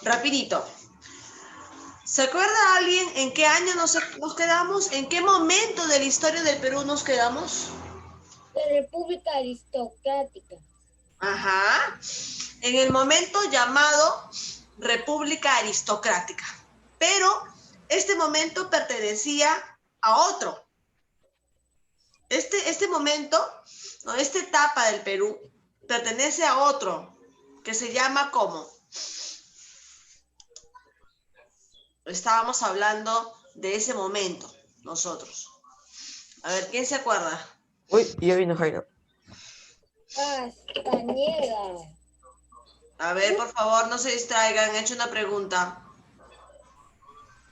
Rapidito. ¿Se acuerda alguien en qué año nos quedamos? ¿En qué momento de la historia del Perú nos quedamos? La República Aristocrática. Ajá. En el momento llamado República Aristocrática. Pero este momento pertenecía a otro. Este momento, ¿no? Esta etapa del Perú pertenece a otro que se llama ¿cómo? Estábamos hablando de ese momento nosotros. A ver, ¿quién se acuerda? Uy, ya vino Jairo. Castañeda. A ver, por favor, no se distraigan. He hecho una pregunta.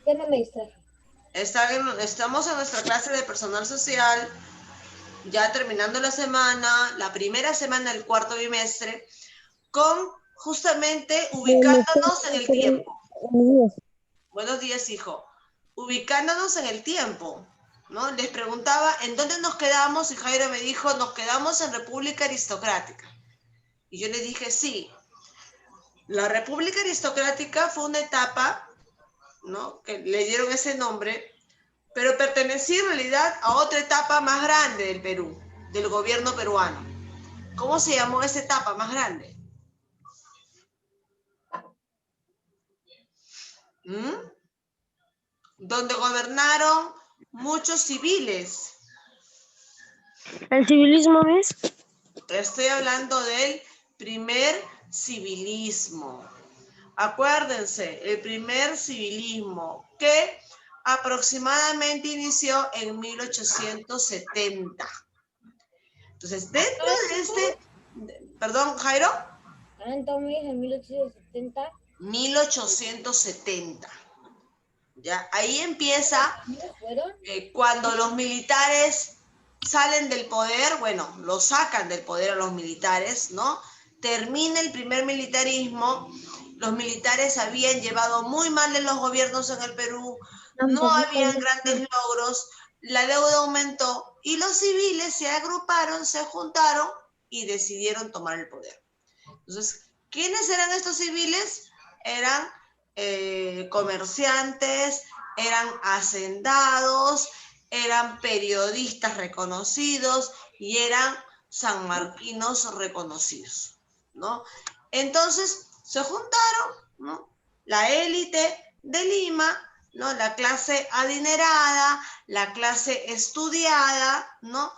Ya no me distraje. Estamos en nuestra clase de personal social, ya terminando la semana, la primera semana del cuarto bimestre, con justamente ubicándonos en el tiempo. Buenos días, hijo. Ubicándonos en el tiempo, ¿no? Les preguntaba en dónde nos quedamos y Jairo me dijo, nos quedamos en República Aristocrática. Y yo le dije, sí. La República Aristocrática fue una etapa, ¿no? Que le dieron ese nombre, pero pertenecía en realidad a otra etapa más grande del Perú, del gobierno peruano. ¿Cómo se llamó esa etapa más grande? Donde gobernaron muchos civiles. ¿El civilismo es? Estoy hablando del primer civilismo. Acuérdense, el primer civilismo que aproximadamente inició en 1870. Entonces, dentro de este... Perdón, Jairo. Entonces, en 1870. 1870. ¿Ya? Ahí empieza ¿Fueron? cuando los militares salen del poder, bueno, los sacan del poder a los militares, ¿no? Termina el primer militarismo, los militares habían llevado muy mal en los gobiernos en el Perú, no habían grandes logros, la deuda aumentó y los civiles se agruparon, se juntaron y decidieron tomar el poder. Entonces, ¿quiénes eran estos civiles? Eran comerciantes, eran hacendados, eran periodistas reconocidos y eran sanmarquinos reconocidos, ¿no? Entonces se juntaron, ¿no? La élite de Lima, ¿no? La clase adinerada, la clase estudiada, ¿no?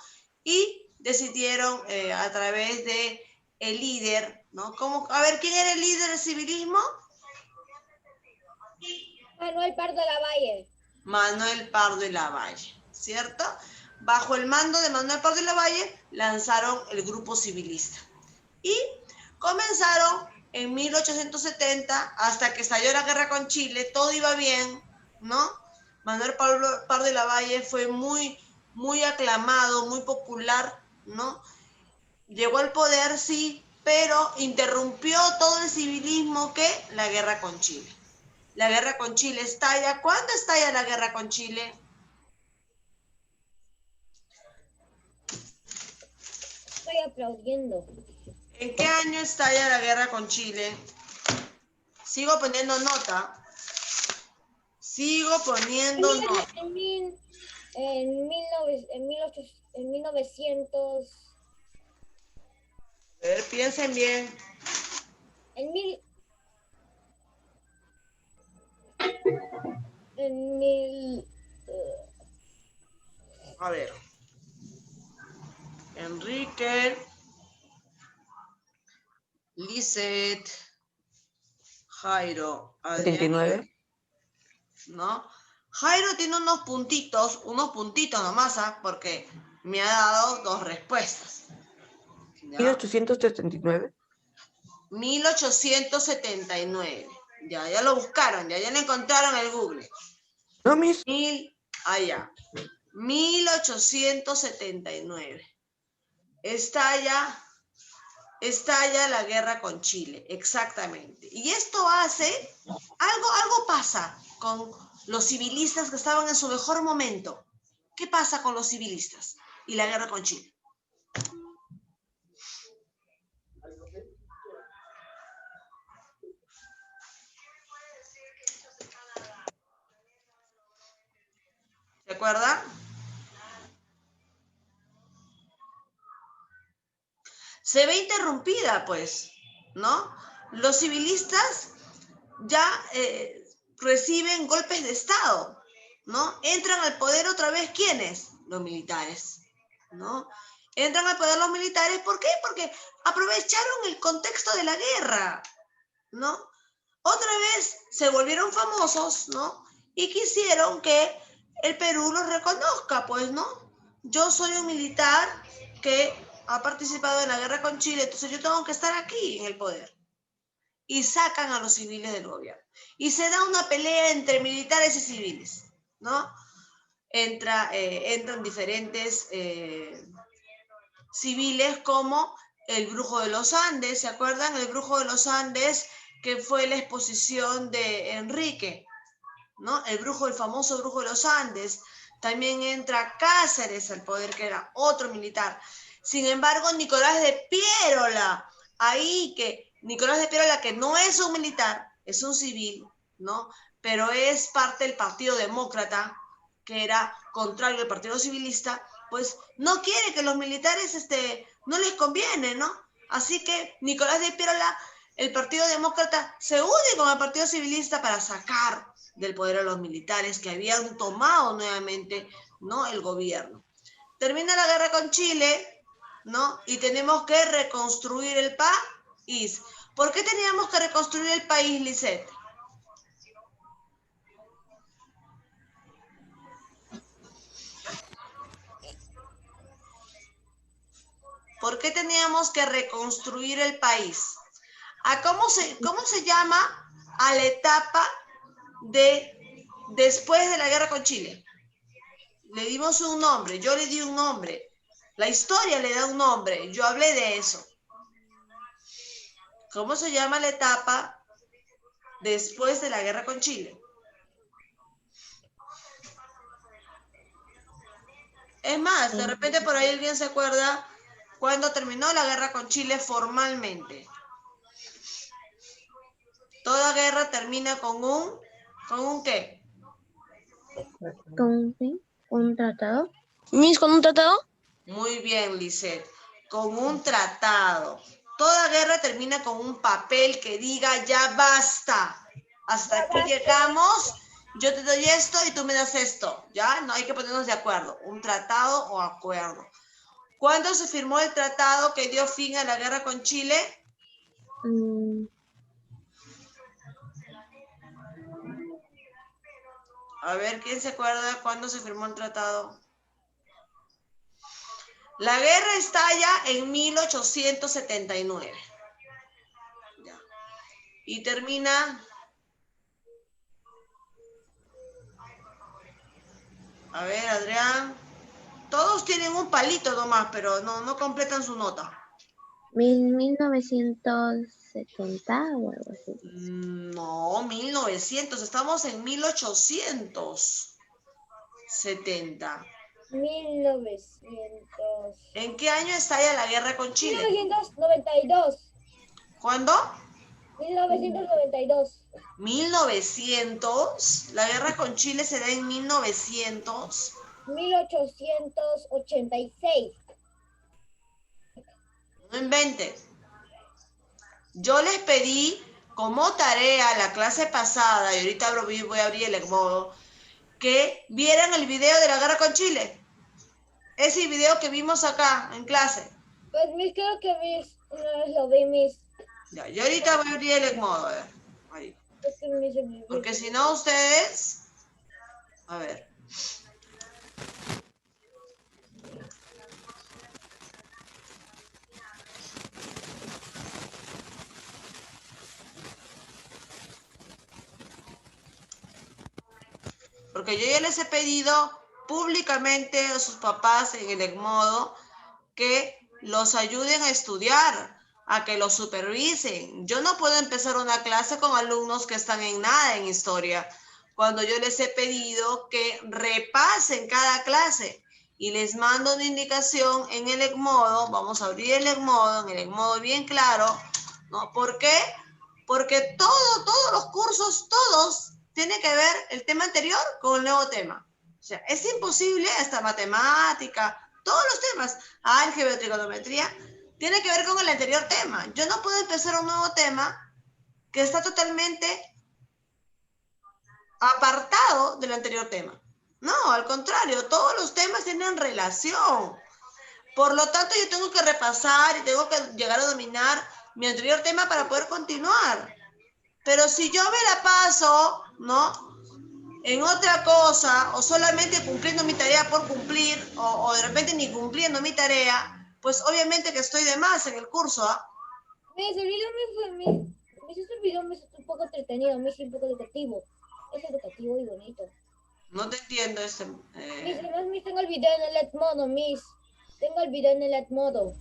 Y decidieron a través de el líder, ¿no? ¿Cómo? A ver, ¿quién era el líder del civilismo? Manuel Pardo Lavalle. Manuel Pardo y Lavalle, ¿cierto? Bajo el mando de Manuel Pardo y Lavalle lanzaron el grupo civilista. Y comenzaron en 1870 hasta que estalló la guerra con Chile, todo iba bien, ¿no? Manuel Pardo y Lavalle fue muy aclamado, muy popular, ¿no? Llegó al poder, sí, pero interrumpió todo el civilismo que la guerra con Chile. La guerra con Chile estalla. ¿Cuándo estalla la guerra con Chile? Estoy aplaudiendo. ¿En qué año estalla la guerra con Chile? Sigo poniendo nota. Sigo poniendo nota. En 1900. A ver, piensen bien. En mil. A ver. Enrique. Lizeth. Jairo. Adrián. 79. ¿No? Jairo tiene unos puntitos nomás, ¿ah? Porque me ha dado dos respuestas. ¿Ya? 1879. 1879. Ya lo buscaron, ya lo encontraron en el Google. No, mis. 1879. Estalla la guerra con Chile, exactamente. Y esto hace, algo pasa con los civilistas que estaban en su mejor momento. ¿Qué pasa con los civilistas y la guerra con Chile? acuerdan? Se ve interrumpida, pues, ¿no? Los civilistas ya reciben golpes de Estado, ¿no? Entran al poder otra vez, ¿quiénes? Los militares, ¿no? Entran al poder los militares, ¿por qué? Porque aprovecharon el contexto de la guerra, ¿no? Otra vez se volvieron famosos, ¿no? Y quisieron que el Perú los reconozca, pues, ¿no? Yo soy un militar que ha participado en la guerra con Chile, entonces yo tengo que estar aquí en el poder. Y sacan a los civiles del gobierno. Y se da una pelea entre militares y civiles, ¿no? Entran diferentes civiles como el Brujo de los Andes, ¿se acuerdan? El Brujo de los Andes, que fue la exposición de Enrique, ¿no? El famoso Brujo de los Andes. También entra Cáceres al poder, que era otro militar. Sin embargo, Nicolás de Piérola, Nicolás de Piérola, que no es un militar, es un civil, ¿no? Pero es parte del Partido Demócrata, que era contrario al Partido Civilista, pues no quiere que los militares, no les conviene, ¿no? Así que Nicolás de Piérola, el Partido Demócrata, se une con el Partido Civilista para sacar del poder a los militares que habían tomado nuevamente, ¿no?, el gobierno. Termina la guerra con Chile, ¿no? Y tenemos que reconstruir el país. ¿Por qué teníamos que reconstruir el país, Lisette? ¿Por qué teníamos que reconstruir el país? ¿Cómo se llama a la etapa después de la guerra con Chile? Le dimos un nombre, yo le di un nombre. La historia le da un nombre, yo hablé de eso. ¿Cómo se llama la etapa después de la guerra con Chile? Es más, de repente por ahí alguien se acuerda cuando terminó la guerra con Chile formalmente. Toda guerra termina con un ¿qué? ¿Con un tratado? ¿Miss, con un tratado? Muy bien, Lisette. Con un tratado. Toda guerra termina con un papel que diga ya basta. Hasta aquí llegamos, yo te doy esto y tú me das esto. ¿Ya? No hay que ponernos de acuerdo. Un tratado o acuerdo. ¿Cuándo se firmó el tratado que dio fin a la guerra con Chile? A ver, ¿quién se acuerda cuándo se firmó el tratado? La guerra estalla en 1879. Ya. Y termina... A ver, Adrián. Todos tienen un palito nomás, pero no completan su nota. 1970 o algo así. No, 1900. Estamos en 1870. 1900. ¿En qué año estalla la guerra con Chile? 1992. ¿Cuándo? 1992. 1900. La guerra con Chile se da en 1900. 1886. No inventes. Yo les pedí como tarea la clase pasada, y ahorita voy a abrir el Edmodo, que vieran el video de la guerra con Chile. Ese video que vimos acá en clase. Pues creo que una vez lo vi, Ya, yo ahorita voy a abrir el Edmodo, a ver. Ahí. Porque si no ustedes... A ver. Porque yo ya les he pedido públicamente a sus papás en el Edmodo que los ayuden a estudiar, a que los supervisen. Yo no puedo empezar una clase con alumnos que están en nada en historia, cuando yo les he pedido que repasen cada clase y les mando una indicación en el Edmodo. Vamos a abrir el Edmodo, en el Edmodo bien claro, ¿no? ¿Por qué? Porque todos los cursos, todos, tienen que ver el tema anterior con el nuevo tema. sea, es imposible hasta matemática, todos los temas, álgebra, trigonometría, tiene que ver con el anterior tema. Yo no puedo empezar un nuevo tema que está totalmente apartado del anterior tema. No, al contrario, todos los temas tienen relación. Por lo tanto, yo tengo que repasar y tengo que llegar a dominar mi anterior tema para poder continuar. Pero si yo me la paso, ¿no?, en otra cosa, o solamente cumpliendo mi tarea por cumplir, o de repente ni cumpliendo mi tarea, pues obviamente que estoy de más en el curso, ¿ah? Miss, el video este video me hizo un poco entretenido, me hizo un poco educativo. Es educativo y bonito. No te entiendo ese... Miss, además, Miss, tengo el video en el LED modo, Miss. Tengo el video en el LED modo.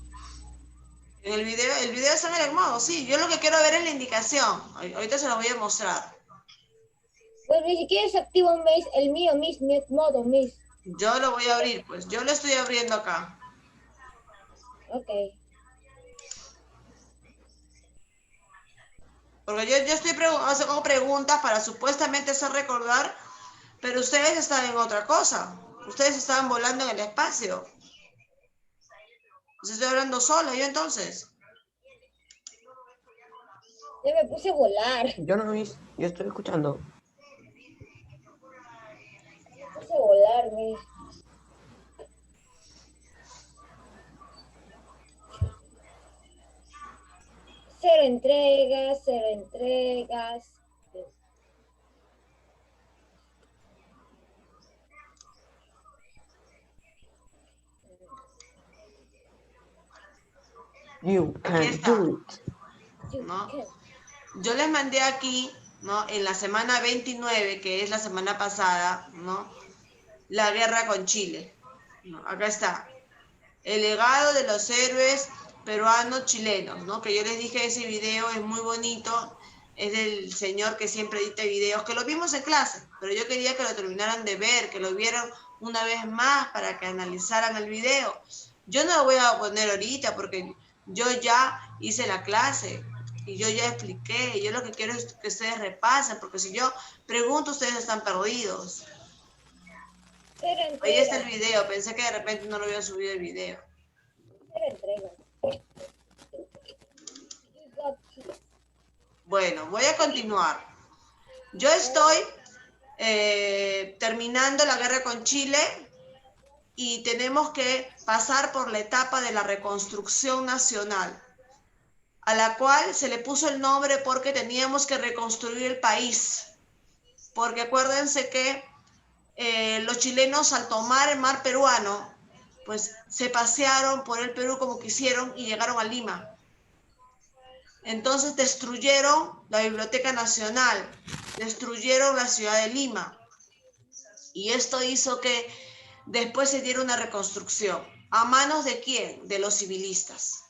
En el video está en el modo, sí. Yo lo que quiero ver es la indicación. Ahorita se lo voy a mostrar. Pues ni siquiera se activa un Miss, el mío, Miss, LED modo, Miss. Yo lo voy a abrir, pues. Yo lo estoy abriendo acá. Ok. Porque yo estoy haciendo preguntas para supuestamente hacer recordar, pero ustedes están en otra cosa. Ustedes estaban volando en el espacio. Pues estoy hablando sola, yo entonces. Ya me puse a volar. Yo no, Miss. Yo estoy escuchando. Me puse a volar, Miss. Cero entregas, cero entregas. You Aquí can está, do it. ¿no? Yo les mandé aquí, ¿no?, en la semana 29, que es la semana pasada, ¿no?, la guerra con Chile, ¿no? Acá está. El legado de los héroes peruanos chilenos, ¿no? Que yo les dije, ese video es muy bonito, es del señor que siempre edita videos, que lo vimos en clase, pero yo quería que lo terminaran de ver, que lo vieran una vez más para que analizaran el video. Yo no lo voy a poner ahorita porque yo ya hice la clase y yo ya expliqué. Yo lo que quiero es que ustedes repasen, porque si yo pregunto, ustedes están perdidos. Cero Ahí está entregas. el video, pensé que de repente no lo había subido el video. Cero entregas. Bueno, voy a continuar. Yo estoy terminando la guerra con Chile y tenemos que pasar por la etapa de la reconstrucción nacional, a la cual se le puso el nombre porque teníamos que reconstruir el país. Porque acuérdense que los chilenos, al tomar el mar peruano, pues se pasearon por el Perú como quisieron y llegaron a Lima. Entonces destruyeron la Biblioteca Nacional, destruyeron la ciudad de Lima. Y esto hizo que después se diera una reconstrucción. ¿A manos de quién? De los civilistas,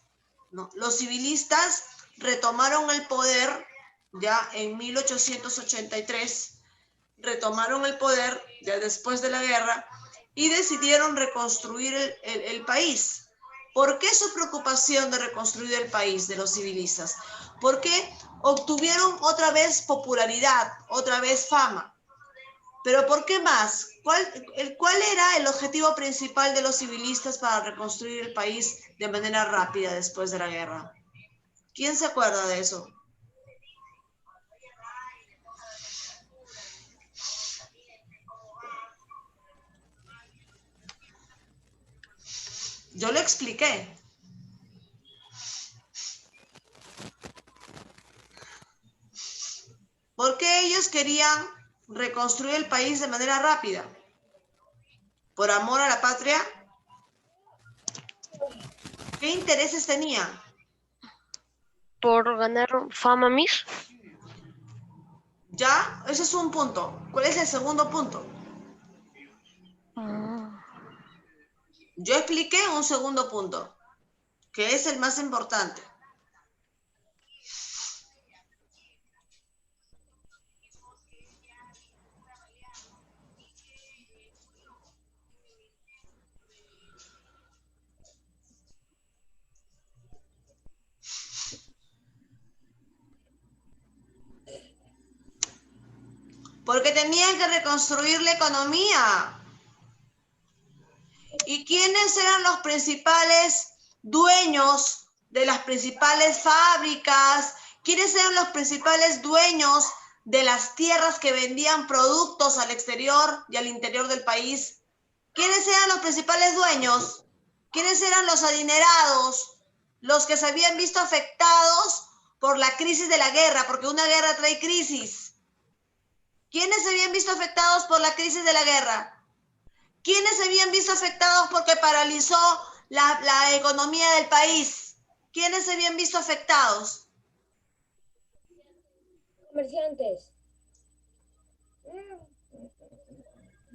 ¿no? Los civilistas retomaron el poder ya en 1883, retomaron el poder ya después de la guerra y decidieron reconstruir el país. ¿Por qué su preocupación de reconstruir el país de los civilistas? Porque obtuvieron otra vez popularidad, otra vez fama. ¿Pero por qué más? ¿Cuál era el objetivo principal de los civilistas para reconstruir el país de manera rápida después de la guerra? ¿Quién se acuerda de eso? Yo lo expliqué. ¿Por qué ellos querían reconstruir el país de manera rápida? ¿Por amor a la patria? ¿Qué intereses tenían? Por ganar fama, Miss. ¿Ya? Ese es un punto. ¿Cuál es el segundo punto? Yo expliqué un segundo punto, que es el más importante. Porque tenían que reconstruir la economía. ¿Y quiénes eran los principales dueños de las principales fábricas? ¿Quiénes eran los principales dueños de las tierras que vendían productos al exterior y al interior del país? ¿Quiénes eran los principales dueños? ¿Quiénes eran los adinerados? Los que se habían visto afectados por la crisis de la guerra, porque una guerra trae crisis. ¿Quiénes se habían visto afectados por la crisis de la guerra? ¿Quiénes se habían visto afectados porque paralizó la economía del país? ¿Quiénes se habían visto afectados? Comerciantes.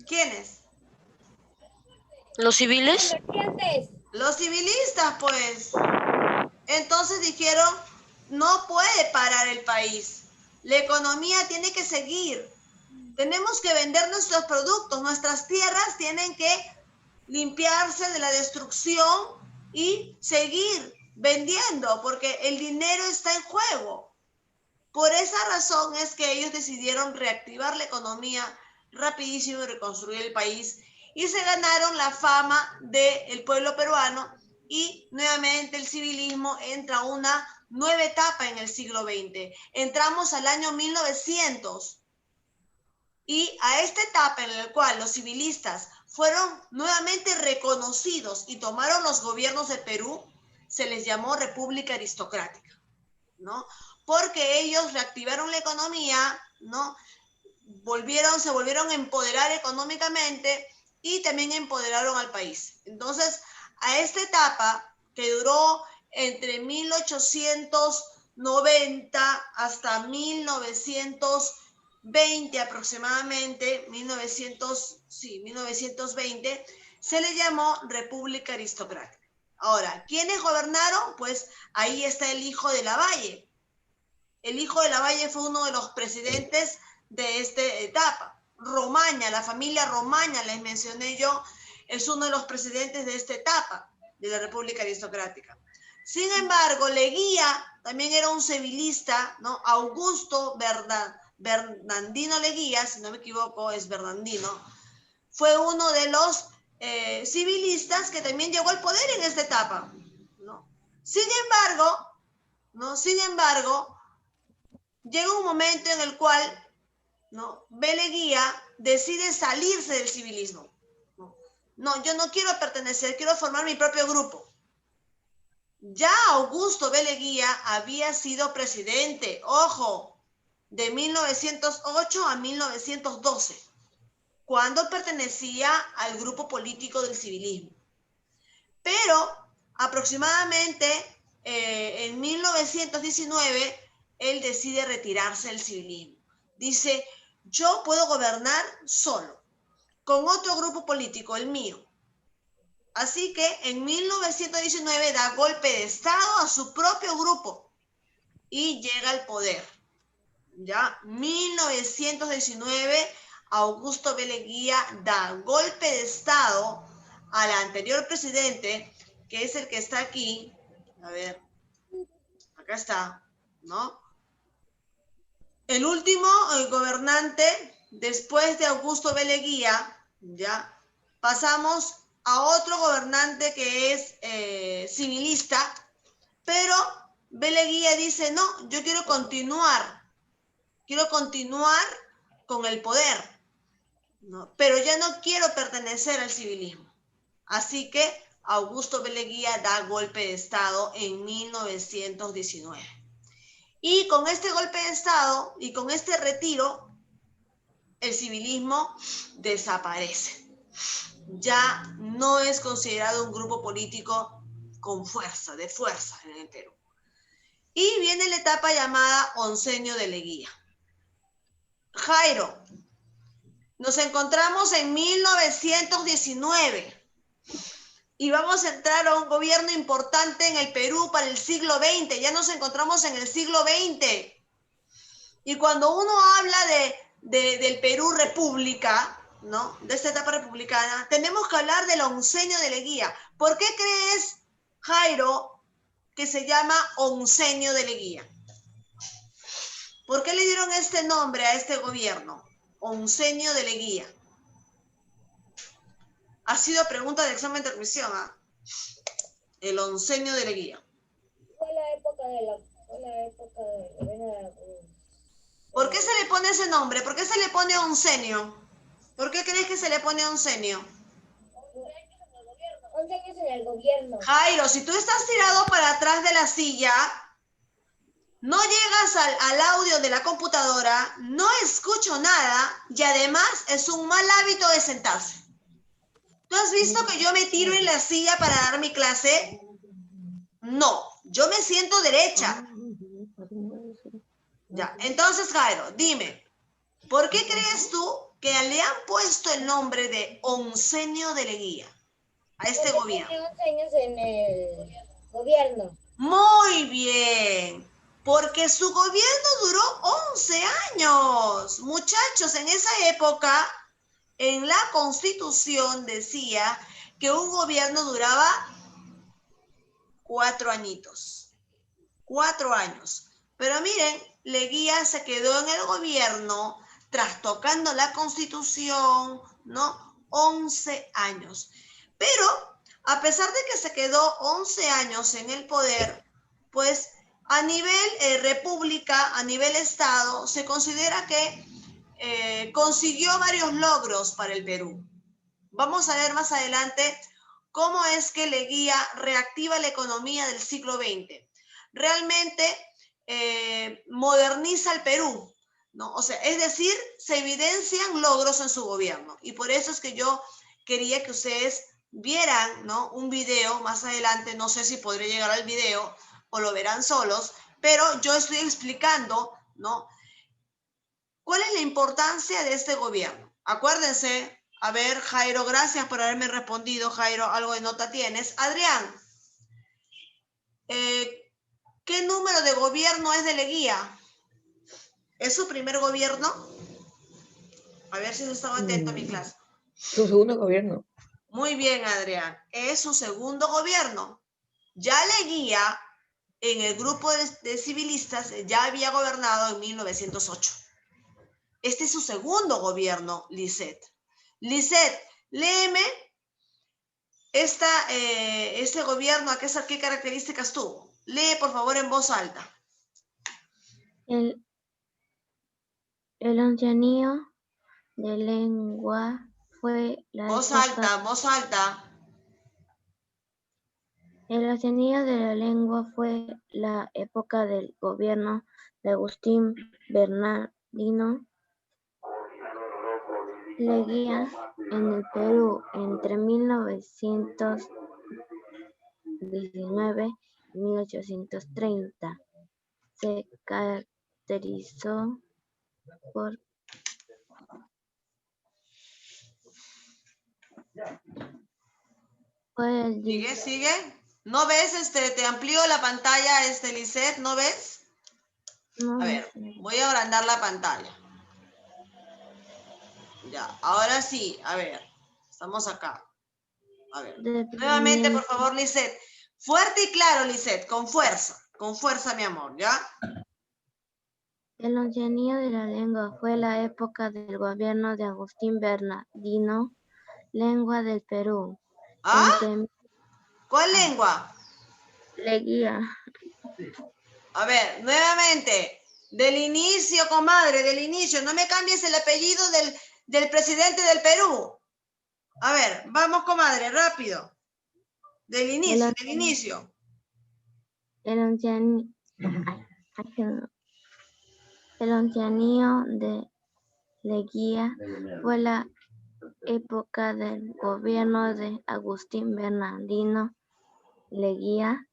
¿Quiénes? ¿Los civiles? Comerciantes. Los civilistas, pues. Entonces dijeron, no puede parar el país. La economía tiene que seguir. Tenemos que vender nuestros productos. Nuestras tierras tienen que limpiarse de la destrucción y seguir vendiendo, porque el dinero está en juego. Por esa razón es que ellos decidieron reactivar la economía rapidísimo y reconstruir el país, y se ganaron la fama del pueblo peruano, y nuevamente el civilismo entra a una nueva etapa en el siglo XX. Entramos al año 1900, y a esta etapa en la cual los civilistas fueron nuevamente reconocidos y tomaron los gobiernos de Perú, se les llamó República Aristocrática, ¿no? Porque ellos reactivaron la economía, ¿no? Se volvieron a empoderar económicamente y también empoderaron al país. Entonces, a esta etapa que duró entre 1890 hasta 1920 aproximadamente, 1920, se le llamó República Aristocrática. Ahora, ¿quiénes gobernaron? Pues ahí está el hijo de Lavalle. El hijo de Lavalle fue uno de los presidentes de esta etapa. Romaña, la familia Romaña, les mencioné yo, es uno de los presidentes de esta etapa de la República Aristocrática. Sin embargo, Leguía también era un civilista, ¿no? Augusto Bernardino Leguía, si no me equivoco, es Bernardino, fue uno de los civilistas que también llegó al poder en esta etapa, ¿no? Sin embargo, llega un momento en el cual, ¿no?, Leguía decide salirse del civilismo. No, yo no quiero pertenecer, quiero formar mi propio grupo. Ya Augusto B. Leguía había sido presidente, ojo, de 1908 a 1912, cuando pertenecía al grupo político del civilismo. Pero aproximadamente en 1919, él decide retirarse del civilismo. Dice, yo puedo gobernar solo, con otro grupo político, el mío. Así que en 1919 da golpe de Estado a su propio grupo y llega al poder. Ya, 1919, Augusto B. Leguía da golpe de Estado al anterior presidente, que es el que está aquí. A ver, acá está, ¿no? El último gobernante, después de Augusto B. Leguía, ya, pasamos a otro gobernante que es civilista, pero B. Leguía dice, no, yo quiero continuar con el poder, ¿no? Pero ya no quiero pertenecer al civilismo. Así que Augusto B. Leguía da golpe de Estado en 1919. Y con este golpe de Estado y con este retiro, el civilismo desaparece. Ya no es considerado un grupo político con fuerza, de fuerza en el Perú. Y viene la etapa llamada oncenio de Leguía. Jairo, nos encontramos en 1919 y vamos a entrar a un gobierno importante en el Perú para el siglo XX. Ya nos encontramos en el siglo XX. Y cuando uno habla del Perú República, ¿no?, de esta etapa republicana, tenemos que hablar del oncenio de Leguía. ¿Por qué crees, Jairo, que se llama oncenio de Leguía? ¿Por qué le dieron este nombre a este gobierno? Oncenio de Leguía. Ha sido pregunta de examen de admisión, ¿ah? El oncenio de Leguía. Fue la época de la ¿Por qué se le pone ese nombre? ¿Por qué se le pone oncenio? ¿Por qué crees que se le pone oncenio? 11 años en el gobierno. Jairo, si tú estás tirado para atrás de la silla, no llegas al audio de la computadora, no escucho nada y además es un mal hábito de sentarse. ¿Tú has visto que yo me tiro en la silla para dar mi clase? No, yo me siento derecha. Ya, entonces Jairo, dime, ¿por qué crees tú que le han puesto el nombre de oncenio de Leguía a este Porque gobierno? tiene 11 años en el gobierno. Muy bien, porque su gobierno duró 11 años. Muchachos, en esa época, en la Constitución decía que un gobierno duraba 4 añitos. 4 años. Pero miren, Leguía se quedó en el gobierno trastocando la Constitución, ¿no? 11 años. Pero a pesar de que se quedó 11 años en el poder, pues a nivel república, a nivel Estado, se considera que consiguió varios logros para el Perú. Vamos a ver más adelante cómo es que Leguía reactiva la economía del siglo XX. Realmente moderniza el Perú, ¿no? O sea, es decir, se evidencian logros en su gobierno. Y por eso es que yo quería que ustedes vieran, ¿no? Un video más adelante, no sé si podré llegar al video o lo verán solos, pero yo estoy explicando, ¿no? ¿Cuál es la importancia de este gobierno? Acuérdense, a ver, Jairo, gracias por haberme respondido, Jairo, algo de nota tienes. Adrián, ¿qué número de gobierno es de Leguía? ¿Es su primer gobierno? A ver si se estaba atento a mi clase. Su segundo gobierno. Muy bien, Adrián, es su segundo gobierno. Ya Leguía, en el grupo de civilistas, ya había gobernado en 1908. Este es su segundo gobierno, Lisette. Lisette, léeme este gobierno, ¿qué características tuvo? Lee, por favor, en voz alta. El oncenio de lengua fue la Voz época. alta, voz alta. El oncenio de la lengua fue la época del gobierno de Agustín Bernardino Leguía en el Perú entre 1919 y 1830. Se caracterizó por Sigue. ¿No ves? Te amplío la pantalla, Lisette, ¿no ves? No, A ver, voy a agrandar la pantalla. Ya, ahora sí, a ver, estamos acá. A ver, nuevamente, por favor, Lisette. Fuerte y claro, Lisette, con fuerza, mi amor, ¿ya? El oncenio de la lengua fue la época del gobierno de Agustín Bernardino Lengua del Perú. ¿Ah? ¿Cuál lengua? Leguía. A ver, nuevamente, del inicio, comadre, del inicio. No me cambies el apellido del presidente del Perú. A ver, vamos, comadre, rápido. Del inicio. El oncenio de Leguía fue la época del gobierno de Agustín Bernardino Leguía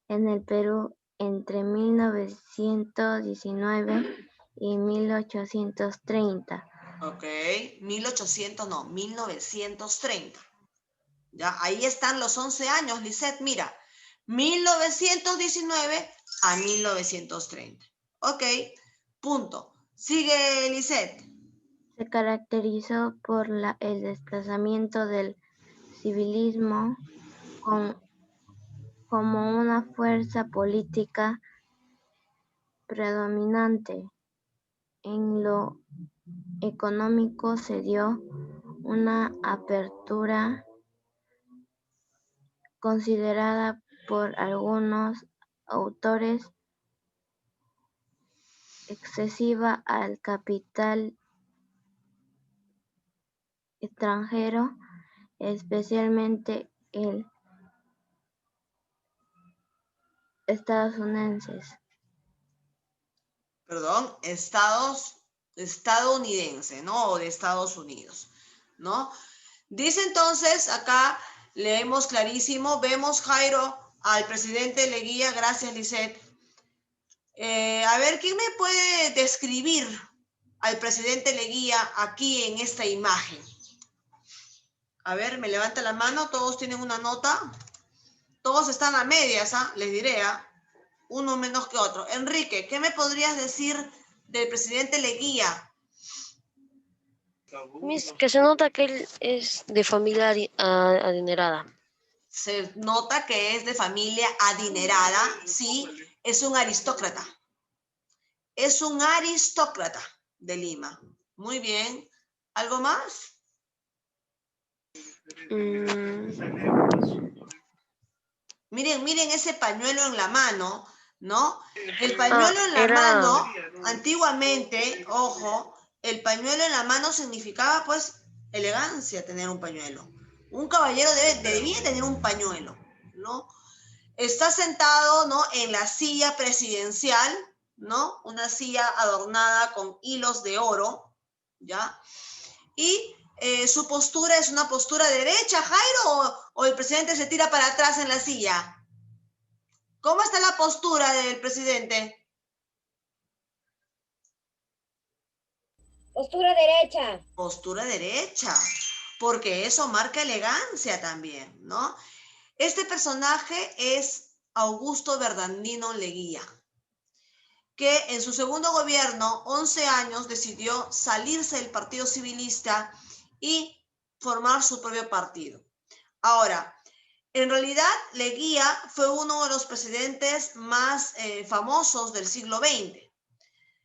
en el Perú entre 1919 y 1830. Ok, 1930. Ya, ahí están los 11 años, Lisette, mira. 1919 a 1930. Ok, punto. Sigue, Lisette. Se caracterizó por el desplazamiento del civilismo como una fuerza política predominante. En lo económico se dio una apertura considerada por algunos autores excesiva al capital extranjero, especialmente el estadounidenses. Perdón, estadounidense, ¿no? O de Estados Unidos, ¿no? Dice entonces, acá leemos clarísimo, vemos, Jairo, al presidente Leguía, gracias, Lisette. A ver, ¿quién me puede describir al presidente Leguía aquí en esta imagen? A ver, me levanta la mano, todos tienen una nota. Todos están a medias, ¿ah? Les diré, ¿ah? Uno menos que otro. Enrique, ¿qué me podrías decir del presidente Leguía? Miss, que se nota que él es de familia adinerada. Se nota que es de familia adinerada, sí, es un aristócrata. Es un aristócrata de Lima. Muy bien. ¿Algo más? Miren ese pañuelo en la mano, ¿no? El pañuelo en la mano, antiguamente, ojo, el pañuelo en la mano significaba, pues, elegancia, tener un pañuelo. Un caballero debía tener un pañuelo, ¿no? Está sentado, ¿no? En la silla presidencial, ¿no? Una silla adornada con hilos de oro, ¿ya? Y su postura es una postura derecha, Jairo, o el presidente se tira para atrás en la silla. ¿Cómo está la postura del presidente? Postura derecha. Postura derecha, porque eso marca elegancia también, ¿no? Este personaje es Augusto Bernardino Leguía, que en su segundo gobierno, 11 años, decidió salirse del Partido Civilista y formar su propio partido. Ahora, en realidad, Leguía fue uno de los presidentes más famosos del siglo XX.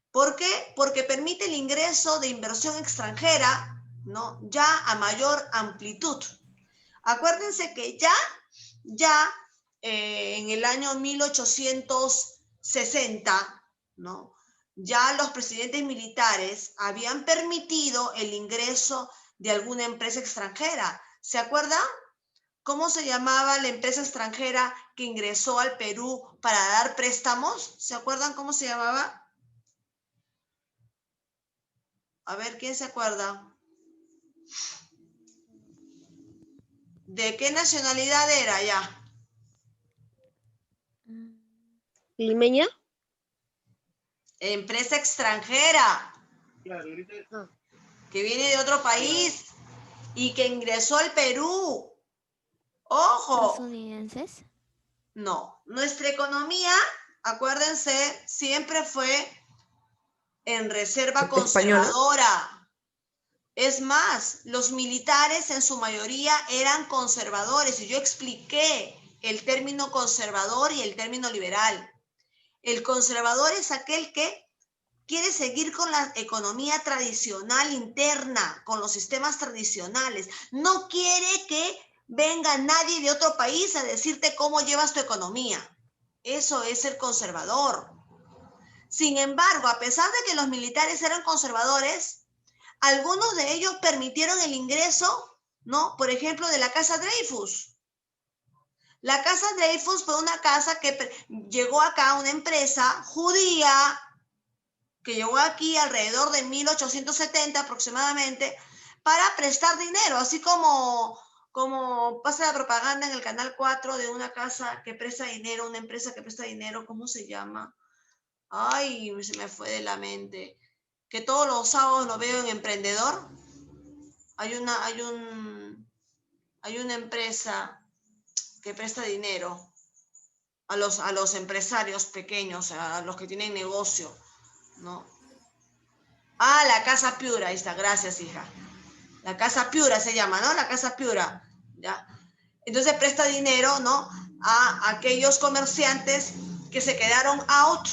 ¿Por qué? Porque permite el ingreso de inversión extranjera, ¿no? Ya a mayor amplitud. Acuérdense que ya en el año 1860, ¿no? Ya los presidentes militares habían permitido el ingreso de alguna empresa extranjera. ¿Se acuerdan? ¿Cómo se llamaba la empresa extranjera que ingresó al Perú para dar préstamos? ¿Se acuerdan cómo se llamaba? A ver, ¿quién se acuerda? ¿De qué nacionalidad era ya? ¿Limeña? Empresa extranjera. Que viene de otro país y que ingresó al Perú. ¡Ojo! ¿Estadounidenses? No, nuestra economía, acuérdense, siempre fue en reserva conservadora. Es más, los militares en su mayoría eran conservadores y yo expliqué el término conservador y el término liberal. El conservador es aquel que quiere seguir con la economía tradicional interna, con los sistemas tradicionales. No quiere que venga nadie de otro país a decirte cómo llevas tu economía. Eso es ser conservador. Sin embargo, a pesar de que los militares eran conservadores, algunos de ellos permitieron el ingreso, ¿no? Por ejemplo, de la Casa Dreyfus. La Casa Dreyfus fue una casa que llegó acá, una empresa judía, que llegó aquí alrededor de 1870 aproximadamente, para prestar dinero, así como pasa la propaganda en el Canal 4 de una casa que presta dinero, una empresa que presta dinero, ¿cómo se llama? Ay, se me fue de la mente. Que todos los sábados lo veo en Emprendedor. Hay una empresa que presta dinero a los empresarios pequeños, a los que tienen negocio, ¿no? Ah, la Casa Piura, ahí está, gracias, hija. La Casa Piura se llama, ¿no? La Casa Piura, ¿ya? Entonces presta dinero, ¿no? A aquellos comerciantes que se quedaron out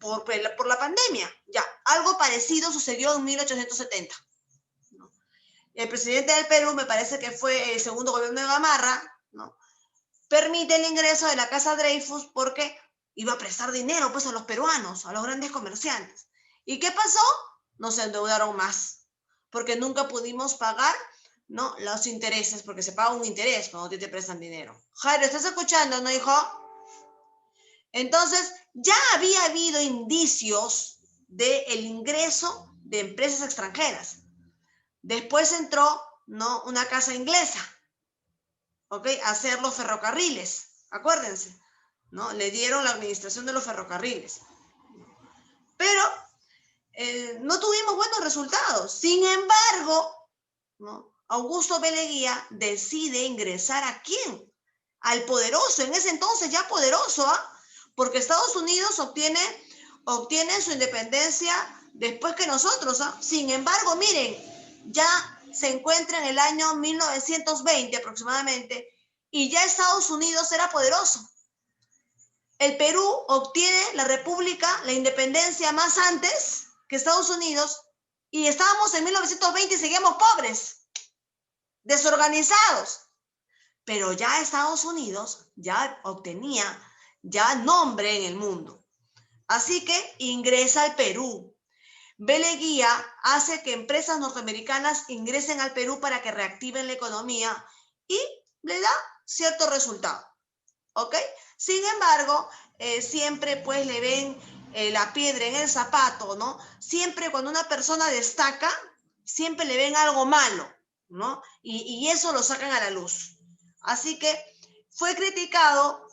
por la pandemia. Ya, algo parecido sucedió en 1870, ¿no? el presidente del Perú, me parece que fue el segundo gobierno de Gamarra, ¿no? Permite el ingreso de la Casa Dreyfus porque iba a prestar dinero pues a los peruanos, a los grandes comerciantes. ¿Y qué pasó? Nos endeudaron más, porque nunca pudimos pagar, ¿no?, los intereses, porque se paga un interés cuando te prestan dinero. Jairo, ¿estás escuchando, no, hijo? Entonces, ya había habido indicios del ingreso de empresas extranjeras. Después entró, ¿no?, una casa inglesa, ¿ok?, a hacer los ferrocarriles, acuérdense, ¿no? Le dieron la administración de los ferrocarriles. Pero no tuvimos buenos resultados. Sin embargo, ¿no?, Augusto B. Leguía decide ingresar ¿a quién? Al poderoso, en ese entonces ya poderoso, ¿ah? Porque Estados Unidos obtiene su independencia después que nosotros, ¿ah? Sin embargo, miren, ya se encuentra en el año 1920 aproximadamente y ya Estados Unidos era poderoso. El Perú obtiene la república, la independencia más antes que Estados Unidos y estábamos en 1920 y seguíamos pobres, desorganizados. Pero ya Estados Unidos ya obtenía ya nombre en el mundo. Así que ingresa al Perú. B. Leguía hace que empresas norteamericanas ingresen al Perú para que reactiven la economía y le da cierto resultado. ¿Ok? Sin embargo, siempre pues le ven la piedra en el zapato, ¿no? Siempre cuando una persona destaca, siempre le ven algo malo, ¿no? Y eso lo sacan a la luz. Así que fue criticado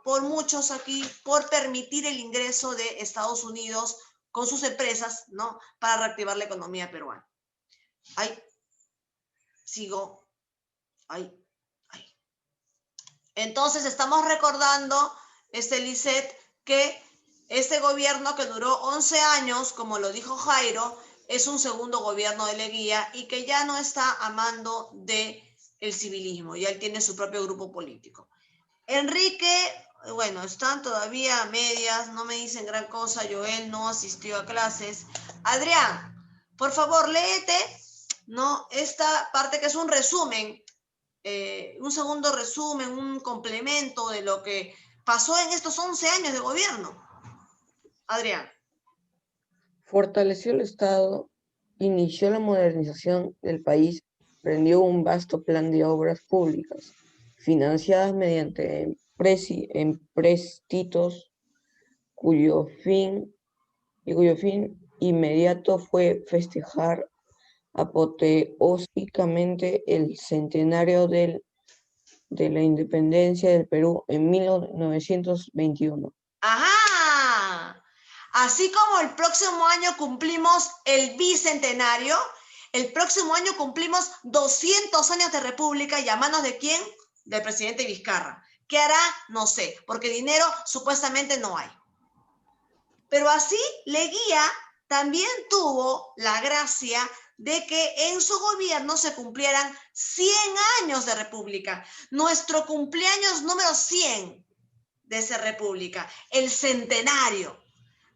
por muchos aquí por permitir el ingreso de Estados Unidos con sus empresas, ¿no?, para reactivar la economía peruana. Ay, sigo. Ay. Entonces estamos recordando, Lisette, que este gobierno que duró 11 años, como lo dijo Jairo, es un segundo gobierno de Leguía y que ya no está a mando del civilismo, ya él tiene su propio grupo político. Enrique, bueno, están todavía a medias, no me dicen gran cosa, Joel no asistió a clases. Adrián, por favor, léete, ¿no?, esta parte que es un resumen, un segundo resumen, un complemento de lo que pasó en estos 11 años de gobierno. Adrián. Fortaleció el Estado, inició la modernización del país, emprendió un vasto plan de obras públicas, financiadas mediante empréstitos, cuyo fin inmediato fue festejar apoteósicamente el centenario de la independencia del Perú en 1921. ¡Ajá! Así como el próximo año cumplimos el bicentenario, el próximo año cumplimos 200 años de república, ¿y a manos de quién? Del presidente Vizcarra. ¿Qué hará? No sé, porque dinero supuestamente no hay. Pero así Leguía también tuvo la gracia de que en su gobierno se cumplieran 100 años de república. Nuestro cumpleaños número 100 de esa república, el centenario.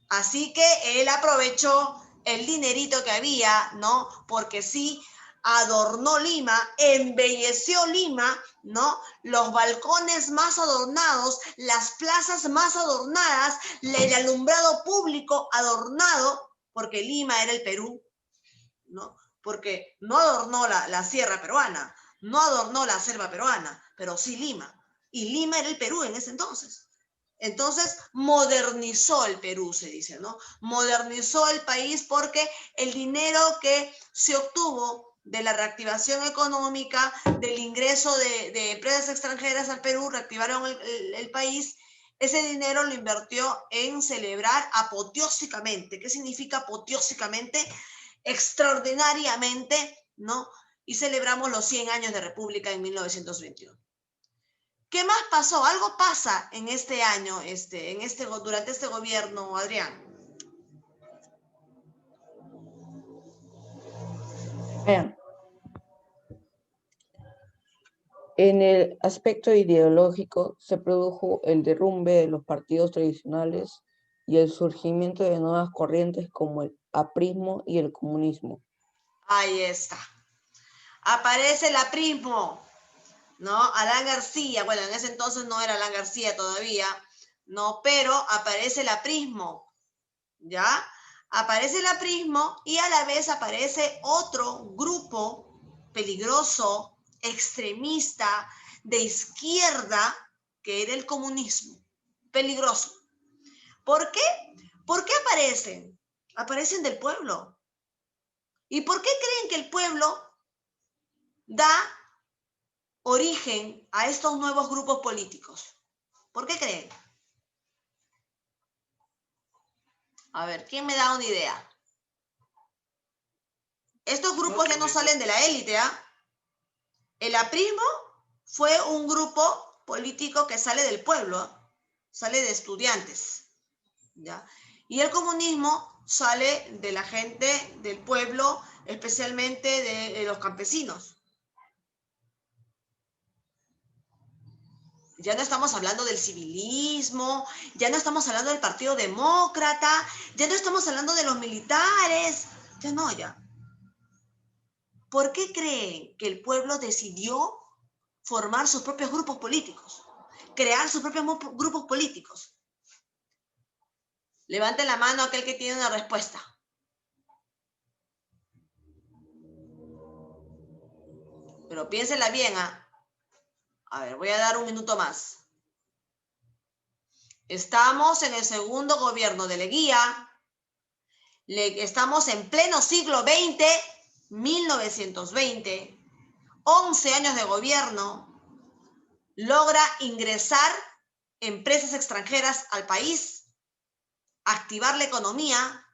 Así que él aprovechó el dinerito que había, ¿no? Porque sí, adornó Lima, embelleció Lima, ¿no? Los balcones más adornados, las plazas más adornadas, el alumbrado público adornado, porque Lima era el Perú, ¿no? Porque no adornó la sierra peruana, no adornó la selva peruana, pero sí Lima. Y Lima era el Perú en ese entonces. Entonces, modernizó el Perú, se dice, ¿no? Modernizó el país porque el dinero que se obtuvo de la reactivación económica, del ingreso de empresas extranjeras al Perú, reactivaron el país, ese dinero lo invirtió en celebrar apoteósicamente. ¿Qué significa apoteósicamente? Extraordinariamente, ¿no? Y celebramos los 100 años de República en 1921. ¿Qué más pasó? Algo pasa en este año, durante este gobierno, Adrián. Vean, en el aspecto ideológico se produjo el derrumbe de los partidos tradicionales y el surgimiento de nuevas corrientes como el aprismo y el comunismo. Ahí está. aparece el aprismo, ¿no? Alan García, bueno, en ese entonces no era Alan García todavía, ¿no? Pero aparece el aprismo, ¿ya? Aparece el aprismo y a la vez aparece otro grupo peligroso, extremista, de izquierda, que era el comunismo. Peligroso. ¿Por qué? ¿Por qué aparecen? Aparecen del pueblo. ¿Y por qué creen que el pueblo da origen a estos nuevos grupos políticos? ¿Por qué creen? A ver, ¿quién me da una idea? Estos grupos ya no salen de la élite, ¿ah? El aprismo fue un grupo político que sale del pueblo, ¿eh? Sale de estudiantes, ¿ya? Y el comunismo sale de la gente del pueblo, especialmente de los campesinos. Ya no estamos hablando del civilismo, ya no estamos hablando del Partido Demócrata, ya no estamos hablando de los militares, ya no, ya. ¿Por qué creen que el pueblo decidió formar sus propios grupos políticos? Crear sus propios grupos políticos. Levanten la mano aquel que tiene una respuesta. Pero piénsela bien, ¿ah? A ver, voy a dar un minuto más. Estamos en el segundo gobierno de Leguía. Estamos en pleno siglo XX, 1920. 11 años de gobierno. Logra ingresar empresas extranjeras al país, activar la economía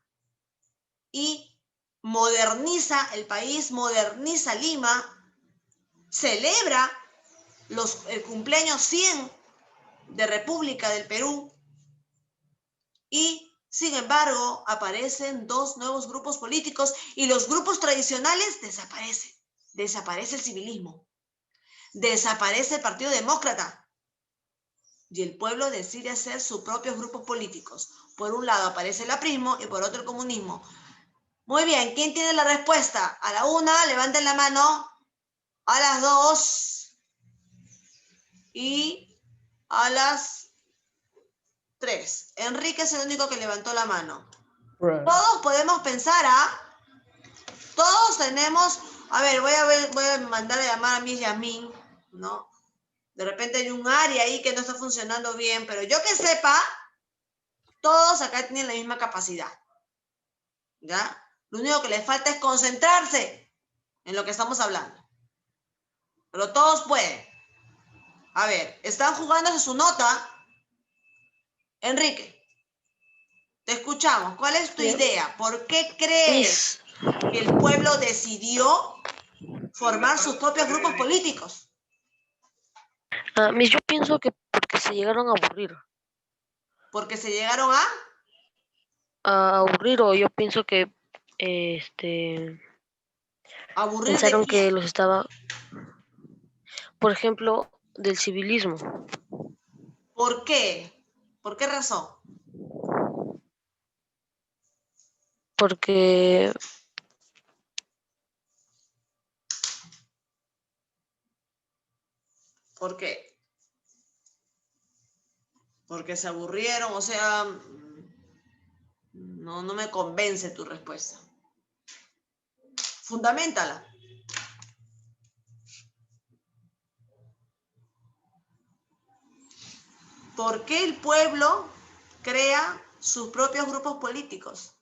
y moderniza el país, moderniza Lima, celebra el cumpleaños 100 de República del Perú y, sin embargo, aparecen dos nuevos grupos políticos y los grupos tradicionales desaparecen. Desaparece el civilismo, desaparece el Partido Demócrata y el pueblo decide hacer sus propios grupos políticos. Por un lado aparece el aprismo y por otro el comunismo. Muy bien, ¿quién tiene la respuesta? A la una, levanten la mano. A las dos y a las 3. Enrique es el único que levantó la mano. Todos podemos pensar, ¿ah? Todos tenemos... A ver, voy a mandar a llamar a Miss Yasmín, ¿no? De repente hay un área ahí que no está funcionando bien, pero yo que sepa, todos acá tienen la misma capacidad, ¿ya? Lo único que les falta es concentrarse en lo que estamos hablando. Pero todos pueden. A ver, están jugándose su nota. Enrique, te escuchamos. ¿Cuál es tu idea? ¿Por qué crees que el pueblo decidió formar sus propios grupos políticos? Yo pienso que porque se llegaron a aburrir. ¿Porque se llegaron A aburrir, o yo pienso que aburrir de pensaron quién? que los estaba, por ejemplo, del civilismo. ¿Por qué? ¿Por qué razón? Porque ¿Por qué? Porque se aburrieron, o sea, no me convence tu respuesta. Fundamentala. ¿Por qué el pueblo crea sus propios grupos políticos?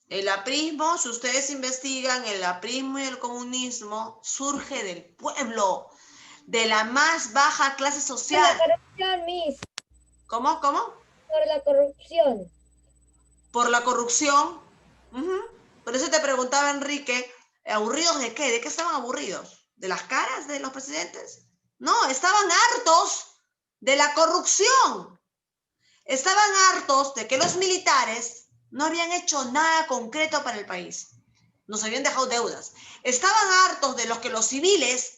El aprismo, si ustedes investigan, el aprismo y el comunismo surge del pueblo, de la más baja clase social. Por la corrupción, Miss. ¿Cómo? Por la corrupción. Por la corrupción. Por eso te preguntaba, Enrique, ¿aburridos de qué? ¿De qué estaban aburridos? ¿De las caras de los presidentes? No, estaban hartos de la corrupción. Estaban hartos de que los militares no habían hecho nada concreto para el país. Nos habían dejado deudas. Estaban hartos de los que los civiles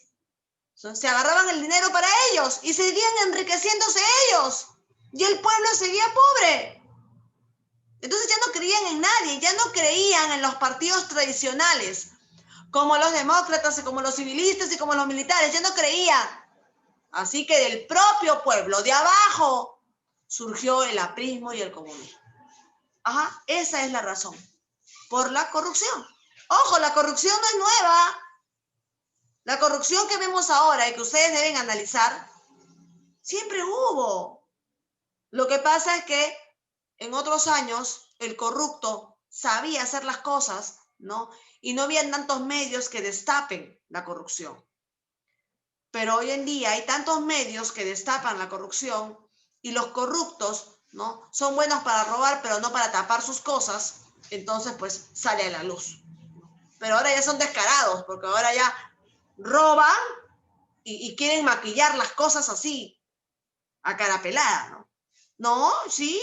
se agarraban el dinero para ellos y seguían enriqueciéndose ellos. Y el pueblo seguía pobre. Entonces ya no creían en nadie, ya no creían en los partidos tradicionales, como los demócratas y como los civilistas y como los militares, ya no creían. Así que del propio pueblo, de abajo, surgió el aprismo y el comunismo. Ajá, esa es la razón, por la corrupción. Ojo, la corrupción no es nueva. La corrupción que vemos ahora y que ustedes deben analizar, siempre hubo. Lo que pasa es que en otros años el corrupto sabía hacer las cosas, ¿no? Y no habían tantos medios que destapen la corrupción. Pero hoy en día hay tantos medios que destapan la corrupción y los corruptos, ¿no? Son buenos para robar, pero no para tapar sus cosas. Entonces, pues, sale a la luz. Pero ahora ya son descarados, porque ahora ya roban y quieren maquillar las cosas así, a cara pelada, ¿no? No, sí,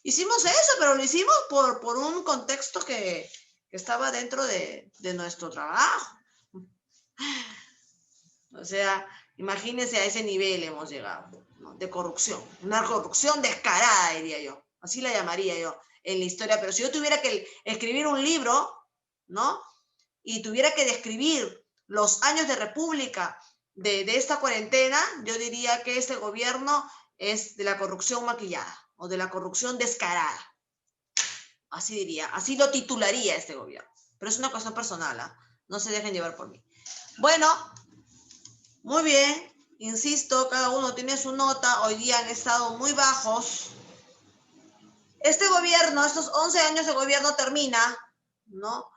hicimos eso, pero lo hicimos por un contexto que estaba dentro de nuestro trabajo. O sea, imagínense a ese nivel hemos llegado, ¿no? De corrupción, una corrupción descarada, diría yo, así la llamaría yo en la historia. Pero si yo tuviera que escribir un libro, ¿no? Y tuviera que describir los años de república de esta cuarentena, yo diría que este gobierno es de la corrupción maquillada o de la corrupción descarada. Así diría, así lo titularía este gobierno. Pero es una cosa personal, ¿eh? No se dejen llevar por mí. Bueno, muy bien, insisto, cada uno tiene su nota. Hoy día han estado muy bajos. Este gobierno, estos 11 años de gobierno termina, ¿no?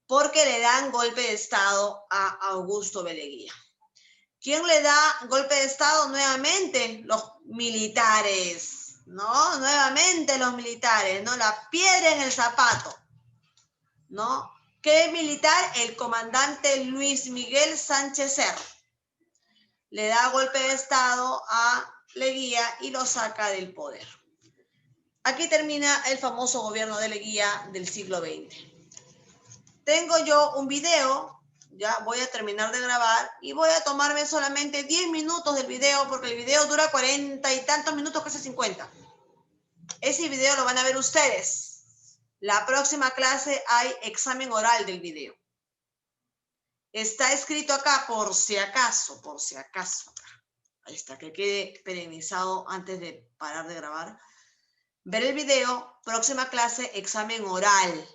Porque le dan golpe de Estado a Augusto Beleguía. ¿Quién le da golpe de Estado? Nuevamente los militares, ¿no? Nuevamente los militares, ¿no? La piedra en el zapato, ¿no? ¿Qué militar? El comandante Luis Miguel Sánchez Cerro. Le da golpe de Estado a Leguía y lo saca del poder. Aquí termina el famoso gobierno de Leguía del siglo XX. Tengo yo un video. Ya voy a terminar de grabar y voy a tomarme solamente 10 minutos del video porque el video dura 40 y tantos minutos, casi 50. Ese video lo van a ver ustedes. La próxima clase hay examen oral del video. Está escrito acá por si acaso. Ahí está, que quede perennizado antes de parar de grabar. Ver el video, próxima clase, examen oral.